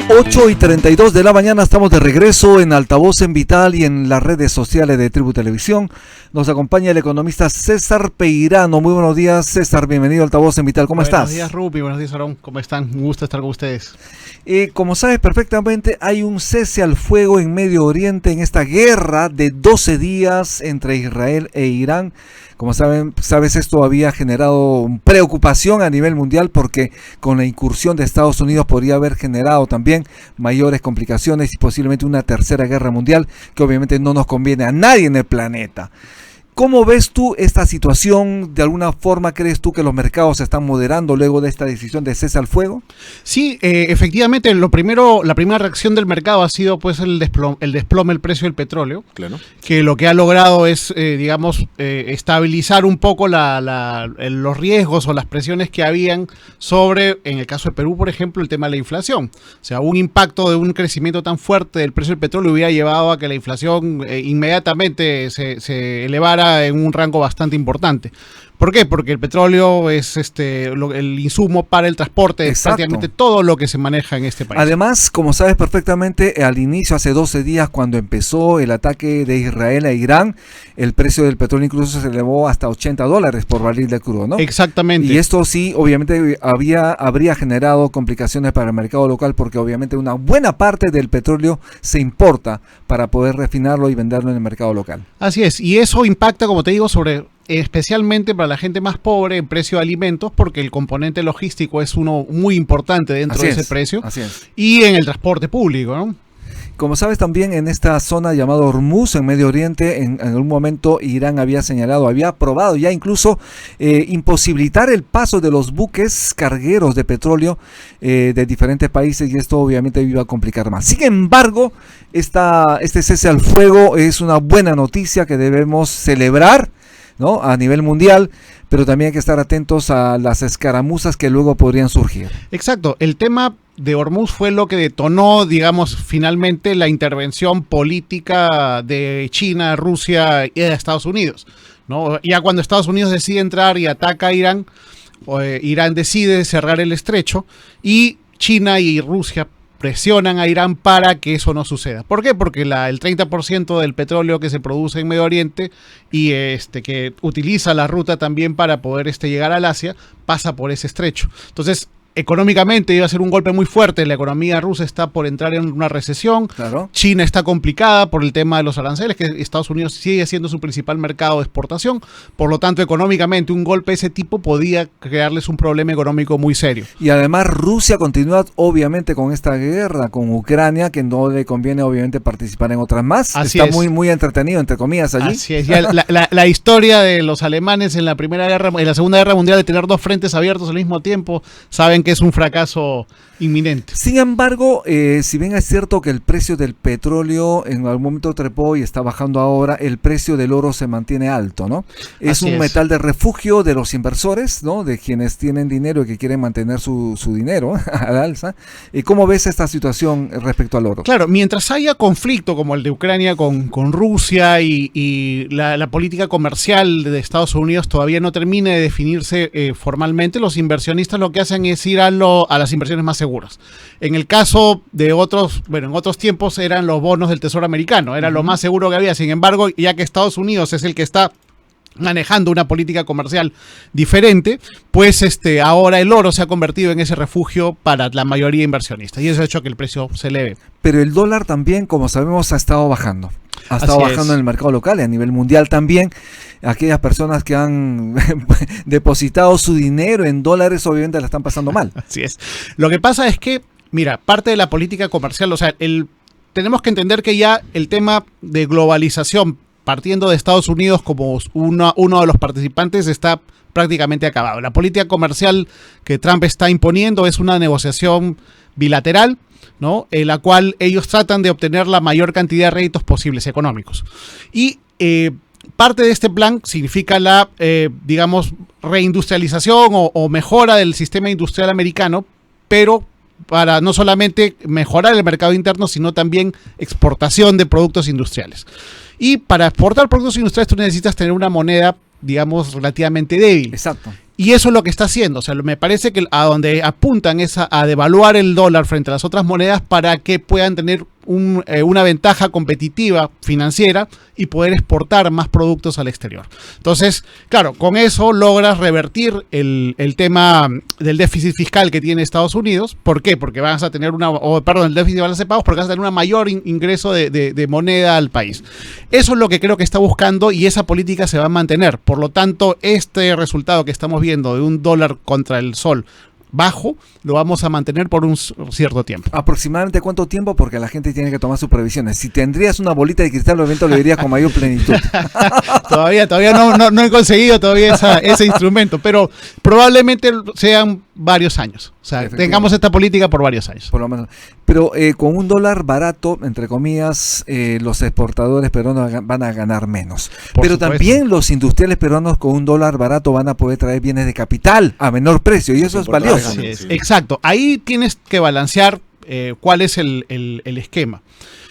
8:32 de la mañana, estamos de regreso en Altavoz en Vital y en las redes sociales de Tribu Televisión. Nos acompaña el economista César Peirano. Muy buenos días, César, bienvenido a Altavoz en Vital. ¿Cómo estás? Buenos días, Rupi, buenos días, Aarón. ¿Cómo están? Un gusto estar con ustedes. Como sabes perfectamente, hay un cese al fuego en Medio Oriente en esta guerra de 12 días entre Israel e Irán. Como sabes, esto había generado preocupación a nivel mundial porque con la incursión de Estados Unidos podría haber generado también mayores complicaciones y posiblemente una tercera guerra mundial que obviamente no nos conviene a nadie en el planeta. ¿Cómo ves tú esta situación? ¿De alguna forma crees tú que los mercados se están moderando luego de esta decisión de cese al fuego? Sí, efectivamente, la primera reacción del mercado ha sido pues el desplome del precio del petróleo, claro, que lo que ha logrado es, estabilizar un poco los riesgos o las presiones que habían sobre, en el caso de Perú, por ejemplo, el tema de la inflación. O sea, un impacto de un crecimiento tan fuerte del precio del petróleo hubiera llevado a que la inflación inmediatamente se elevara en un rango bastante importante. ¿Por qué? Porque el petróleo es el insumo para el transporte de prácticamente todo lo que se maneja en este país. Además, como sabes perfectamente, al inicio, hace 12 días, cuando empezó el ataque de Israel a Irán, el precio del petróleo incluso se elevó hasta $80 por barril de crudo, ¿no? Exactamente. Y esto sí, obviamente, habría generado complicaciones para el mercado local porque obviamente una buena parte del petróleo se importa para poder refinarlo y venderlo en el mercado local. Así es, y eso impacta, como te digo, especialmente para la gente más pobre en precio de alimentos, porque el componente logístico es uno muy importante dentro de ese precio, y en el transporte público, ¿no? Como sabes también, en esta zona llamada Hormuz, en Medio Oriente, en algún momento Irán había aprobado ya incluso imposibilitar el paso de los buques cargueros de petróleo de diferentes países, y esto obviamente iba a complicar más. Sin embargo, este cese al fuego es una buena noticia que debemos celebrar, ¿no?, a nivel mundial, pero también hay que estar atentos a las escaramuzas que luego podrían surgir. Exacto, el tema de Hormuz fue lo que detonó, digamos, finalmente la intervención política de China, Rusia y de Estados Unidos, ¿no? Ya cuando Estados Unidos decide entrar y ataca a Irán, Irán decide cerrar el estrecho y China y Rusia presionan a Irán para que eso no suceda. ¿Por qué? Porque el 30% del petróleo que se produce en Medio Oriente y que utiliza la ruta también para poder llegar al Asia, pasa por ese estrecho. Entonces, económicamente iba a ser un golpe muy fuerte. La economía rusa está por entrar en una recesión. Claro. China está complicada por el tema de los aranceles, que Estados Unidos sigue siendo su principal mercado de exportación. Por lo tanto, económicamente, un golpe de ese tipo podía crearles un problema económico muy serio. Y además Rusia continúa obviamente con esta guerra con Ucrania, que no le conviene obviamente participar en otras más. Así está es. muy entretenido, entre comillas, allí. Así es. Ya la historia de los alemanes en la Segunda Guerra Mundial, de tener dos frentes abiertos al mismo tiempo, saben que es un fracaso inminente. Sin embargo, si bien es cierto que el precio del petróleo en algún momento trepó y está bajando ahora, el precio del oro se mantiene alto, ¿no? Es un metal de refugio de los inversores, ¿no?, de quienes tienen dinero y que quieren mantener su dinero al alza. ¿Cómo ves esta situación respecto al oro? Claro, mientras haya conflicto como el de Ucrania con Rusia y la política comercial de Estados Unidos todavía no termine de definirse formalmente, los inversionistas lo que hacen es ir a las inversiones más seguras. En el caso de en otros tiempos eran los bonos del Tesoro americano, era lo más seguro que había. Sin embargo, ya que Estados Unidos es el que está manejando una política comercial diferente, pues ahora el oro se ha convertido en ese refugio para la mayoría de inversionistas, y eso ha hecho que el precio se eleve. Pero el dólar también, como sabemos, ha estado bajando. Ha estado bajando en el mercado local y a nivel mundial también. Aquellas personas que han depositado su dinero en dólares obviamente la están pasando mal. Así es. Lo que pasa es que, mira, parte de la política comercial, o sea, tenemos que entender que ya el tema de globalización, partiendo de Estados Unidos como uno de los participantes, está prácticamente acabado. La política comercial que Trump está imponiendo es una negociación bilateral, ¿no?, en la cual ellos tratan de obtener la mayor cantidad de réditos posibles económicos. Y parte de este plan significa la, reindustrialización o mejora del sistema industrial americano, pero para no solamente mejorar el mercado interno, sino también exportación de productos industriales. Y para exportar productos industriales tú necesitas tener una moneda, digamos, relativamente débil. Exacto. Y eso es lo que está haciendo. O sea, me parece que a donde apuntan es a devaluar el dólar frente a las otras monedas para que puedan tener una ventaja competitiva financiera y poder exportar más productos al exterior. Entonces, claro, con eso logras revertir el tema del déficit fiscal que tiene Estados Unidos. ¿Por qué? Porque vas a tener el déficit de balance de pagos, porque vas a tener un mayor ingreso de moneda al país. Eso es lo que creo que está buscando y esa política se va a mantener. Por lo tanto, este resultado que estamos viendo de un dólar contra el sol bajo, lo vamos a mantener por un cierto tiempo. ¿Aproximadamente cuánto tiempo? Porque la gente tiene que tomar sus previsiones. Si tendrías una bolita de cristal, obviamente lo dirías con mayor plenitud. todavía no he conseguido todavía ese instrumento, pero probablemente sean varios años. O sea, tengamos esta política por varios años. Por lo menos. Pero con un dólar barato, entre comillas, los exportadores peruanos van a ganar menos. Pero también los industriales peruanos con un dólar barato van a poder traer bienes de capital a menor precio y eso es valioso. Sí. Exacto. Ahí tienes que balancear cuál es el esquema.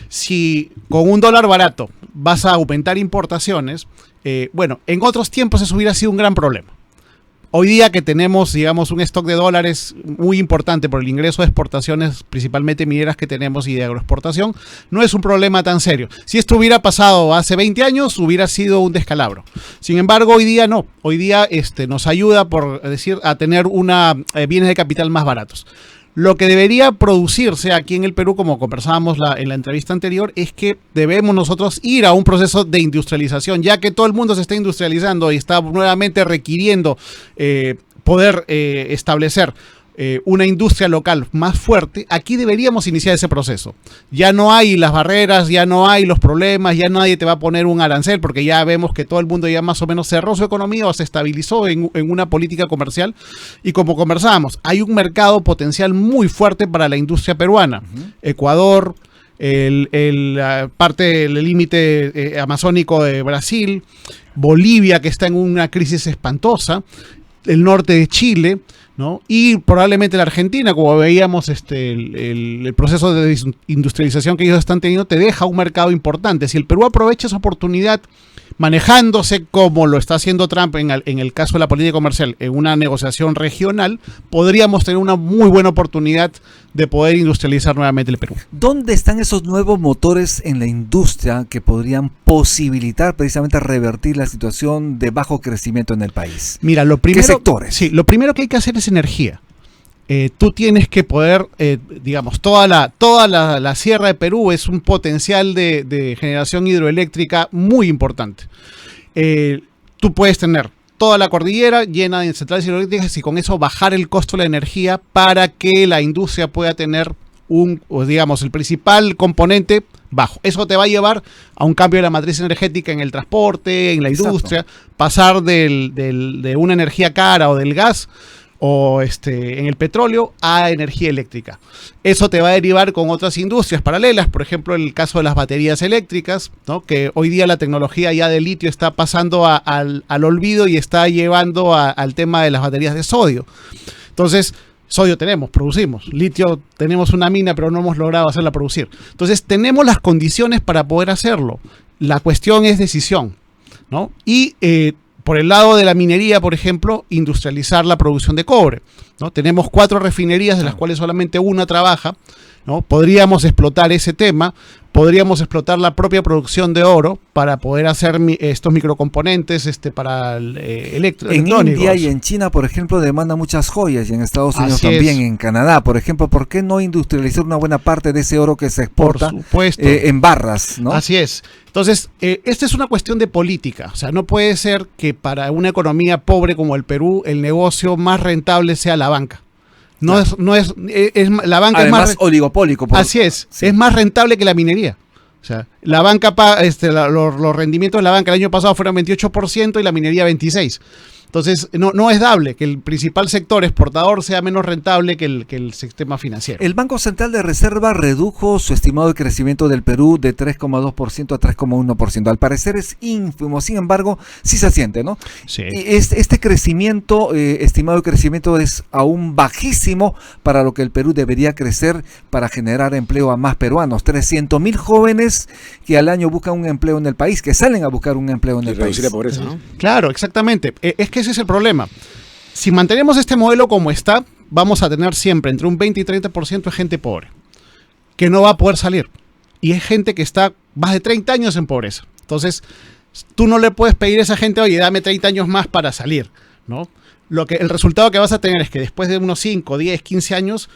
Si con un dólar barato vas a aumentar importaciones, en otros tiempos eso hubiera sido un gran problema. Hoy día que tenemos, digamos, un stock de dólares muy importante por el ingreso de exportaciones, principalmente mineras que tenemos y de agroexportación, no es un problema tan serio. Si esto hubiera pasado hace 20 años, hubiera sido un descalabro. Sin embargo, hoy día no. Hoy día nos ayuda, a tener bienes de capital más baratos. Lo que debería producirse aquí en el Perú, como conversábamos en la entrevista anterior, es que debemos nosotros ir a un proceso de industrialización, ya que todo el mundo se está industrializando y está nuevamente requiriendo poder establecer una industria local más fuerte. Aquí deberíamos iniciar ese proceso. Ya no hay las barreras, ya no hay los problemas, ya nadie te va a poner un arancel, porque ya vemos que todo el mundo ya más o menos cerró su economía o se estabilizó en una política comercial. Y como conversábamos, hay un mercado potencial muy fuerte para la industria peruana. Ecuador, parte del límite amazónico de Brasil, Bolivia, que está en una crisis espantosa, el norte de Chile, ¿no? Y probablemente la Argentina, como veíamos el proceso de industrialización que ellos están teniendo, te deja un mercado importante. Si el Perú aprovecha esa oportunidad manejándose como lo está haciendo Trump en el caso de la política comercial, en una negociación regional, podríamos tener una muy buena oportunidad de poder industrializar nuevamente el Perú. ¿Dónde están esos nuevos motores en la industria que podrían posibilitar precisamente revertir la situación de bajo crecimiento en el país? Mira, ¿qué sectores? Sí, lo primero que hay que hacer es energía. Tú tienes que poder, digamos, toda la sierra de Perú es un potencial de generación hidroeléctrica muy importante. Tú puedes tener toda la cordillera llena de centrales hidroeléctricas y con eso bajar el costo de la energía para que la industria pueda tener el principal componente bajo. Eso te va a llevar a un cambio de la matriz energética en el transporte, en la industria. Exacto. Pasar de una energía cara o del gas o en el petróleo a energía eléctrica. Eso te va a derivar con otras industrias paralelas, por ejemplo, el caso de las baterías eléctricas, ¿no? Que hoy día la tecnología ya de litio está pasando al olvido y está llevando al tema de las baterías de sodio. Entonces, sodio producimos. Litio tenemos una mina, pero no hemos logrado hacerla producir. Entonces, tenemos las condiciones para poder hacerlo. La cuestión es decisión, ¿no? Y por el lado de la minería, por ejemplo, industrializar la producción de cobre, ¿no? Tenemos 4 refinerías, de las cuales solamente una trabaja, ¿no? Podríamos explotar ese tema, podríamos explotar la propia producción de oro para poder hacer estos microcomponentes para electrónicos. En India y en China, por ejemplo, demandan muchas joyas, y en Estados Unidos también, en Canadá, por ejemplo. ¿Por qué no industrializar una buena parte de ese oro que se exporta en barras, ¿no? Así es. Entonces, esta es una cuestión de política. O sea, no puede ser que para una economía pobre como el Perú, el negocio más rentable sea la banca. La banca además, es más oligopólico. Así es, sí. Es más rentable que la minería. O sea, la banca, los rendimientos de la banca el año pasado fueron 28% y la minería 26%. Entonces, no es dable que el principal sector exportador sea menos rentable que el sistema financiero. El Banco Central de Reserva redujo su estimado de crecimiento del Perú de 3,2% a 3,1%. Al parecer es ínfimo, sin embargo, sí se siente, ¿no? Sí. Este crecimiento, estimado de crecimiento, es aún bajísimo para lo que el Perú debería crecer para generar empleo a más peruanos. 300.000 jóvenes que al año buscan un empleo en el país, que salen a buscar un empleo en el país. Reducir la pobreza, ¿no? Claro, exactamente. Es que ese es el problema. si mantenemos este modelo como está, vamos a tener siempre entre un 20 y 30% de gente pobre, que no va a poder salir. Y es gente que está más de 30 años en pobreza. Entonces, tú no le puedes pedir a esa gente, oye, dame 30 años más para salir, ¿no? El resultado que vas a tener es que después de unos 5, 10, 15 años,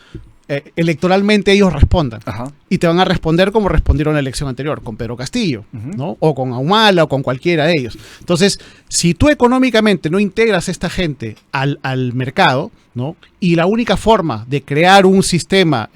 electoralmente ellos respondan. Ajá. Y te van a responder como respondieron en la elección anterior, con Pedro Castillo, ¿no? O con Ahumala o con cualquiera de ellos. Entonces, si tú económicamente no integras a esta gente al mercado, ¿no? Y la única forma de crear un sistema,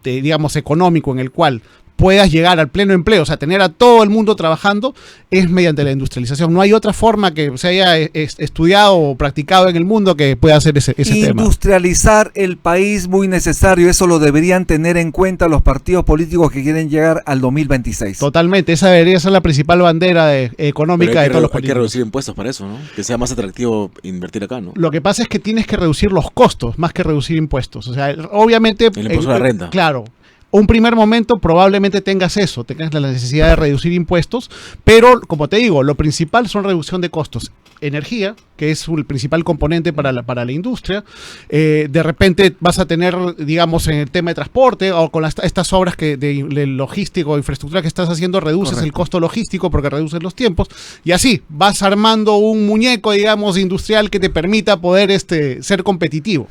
digamos, económico en el cual puedas llegar al pleno empleo, o sea, tener a todo el mundo trabajando, es mediante la industrialización. No hay otra forma que se haya estudiado o practicado en el mundo que pueda hacer ese tema. Industrializar el país, muy necesario. Eso lo deberían tener en cuenta los partidos políticos que quieren llegar al 2026. Totalmente, esa debería ser la principal bandera económica de todos los políticos. Hay que reducir impuestos para eso, ¿no? Que sea más atractivo invertir acá, ¿no? Lo que pasa es que tienes que reducir los costos, más que reducir impuestos. O sea, obviamente... El impuesto a la renta. Claro. Un primer momento probablemente tengas la necesidad de reducir impuestos, pero como te digo, lo principal son reducción de costos. Energía, que es el principal componente para la industria. De repente vas a tener, digamos, en el tema de transporte o con estas obras de logístico, infraestructura que estás haciendo, reduces Correcto. el costo logístico porque reduces los tiempos. Y así vas armando un muñeco, digamos, industrial que te permita poder ser competitivo.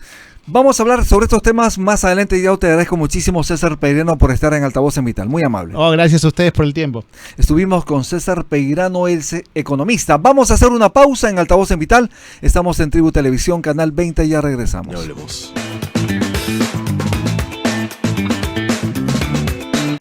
Vamos a hablar sobre estos temas más adelante. Ya te agradezco muchísimo, César Peirano, por estar en Altavoz en Vital. Muy amable. Oh, gracias a ustedes por el tiempo. Estuvimos con César Peirano, el economista. Vamos a hacer una pausa en Altavoz en Vital. Estamos en Tribu Televisión, Canal 20. Ya regresamos. Ya hablemos.